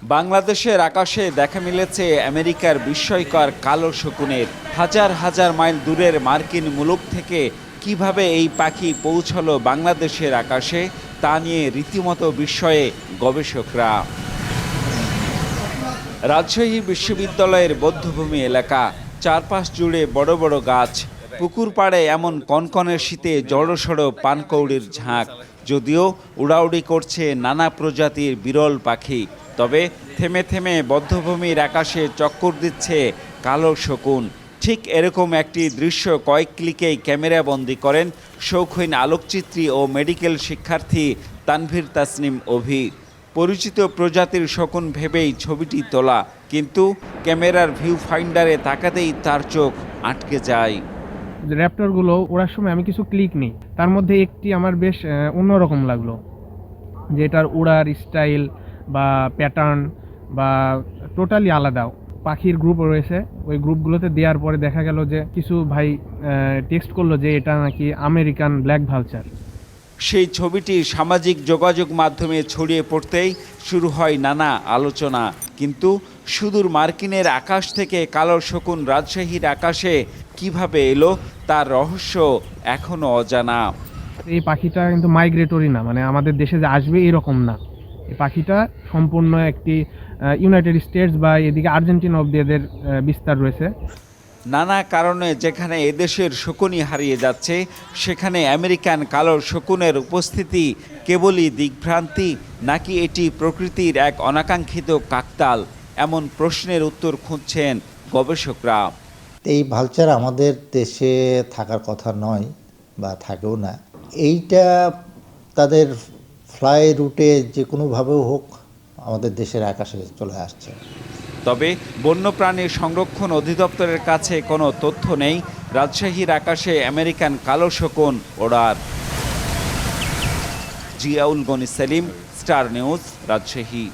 বাংলাদেশের আকাশে দেখা মিলেছে আমেরিকার বিস্ময়কর কালো শকুনের। হাজার হাজার মাইল দূরের মার্কিন মুলুক থেকে কিভাবে এই পাখি পৌঁছলো বাংলাদেশের আকাশে তা নিয়ে রীতিমতো বিস্ময়ে গবেষকরা। রাজশাহী বিশ্ববিদ্যালয়ের বধ্যভূমি এলাকা, চারপাশ জুড়ে বড় বড় গাছ, পুকুর পাড়ে এমন কনকনের শীতে জড়সড় পানকৌড়ির ঝাঁক। যদিও উড়াউড়ি করছে নানা প্রজাতির বিরল পাখি, তবে থেমে থেমে বধ্যভূমির আকাশে চক্কর দিচ্ছে কালো শকুন। ঠিক এরকম একটি দৃশ্য কয়েক ক্লিকেই ক্যামেরাবন্দি করেন শৌখিন আলোকচিত্রী ও মেডিকেল শিক্ষার্থী তানভীর তাসনিম অভি। পরিচিত প্রজাতির শকুন ভেবেই ছবিটি তোলা, কিন্তু ক্যামেরার ভিউ ফাইন্ডারে তাকাতেই তার চোখ আটকে যায়। র্যাপটরগুলো ওড়ার সময় আমি কিছু ক্লিক নিই, তার মধ্যে একটি আমার বেশ অন্যরকম লাগলো, যে এটার উড়ার স্টাইল বা প্যাটার্ন বা টোটালি আলাদা। পাখির গ্রুপ রয়েছে, ওই গ্রুপগুলোতে দেওয়ার পরে দেখা গেল যে কিছু ভাই টেক্সট করলো যে এটা নাকি আমেরিকান ব্ল্যাক ভালচার। সেই ছবিটি সামাজিক যোগাযোগ মাধ্যমে ছড়িয়ে পড়তেই শুরু হয় নানা আলোচনা। কিন্তু সুদূর মার্কিনের আকাশ থেকে কালো শকুন রাজশাহীর আকাশে কিভাবে এলো তার রহস্য এখনও অজানা। এই পাখিটা কিন্তু মাইগ্রেটরি না, মানে আমাদের দেশে যে আসবে এরকম না। এই পাখিটা সম্পূর্ণ একটি ইউনাইটেড স্টেটস বা এদিকে আর্জেন্টিনা অব্দি এদের বিস্তার রয়েছে। নানা কারণে যেখানে এদেশের শকুনই হারিয়ে যাচ্ছে, সেখানে আমেরিকান কালো শকুনের উপস্থিতি কেবলই দিগ্ভ্রান্তি, নাকি এটি প্রকৃতির এক অনাকাঙ্ক্ষিত কাকতাল? এমন প্রশ্নের উত্তর খুঁজছেন গবেষকরা। এই ভালচার আমাদের দেশে থাকার কথা নয় বা থাকেও না। এইটা তাদের ফ্লাই রুটে যে কোনোভাবেও হোক আমাদের দেশের আকাশে চলে আসছে। তবে বন্যপ্রাণী সংরক্ষণ অধিদপ্তরের কাছে কোনো তথ্য নেই রাজশাহীর আকাশে আমেরিকান কালো শকুন ওড়ার। Ziaul Gani Selim, Star News, Rajshahi.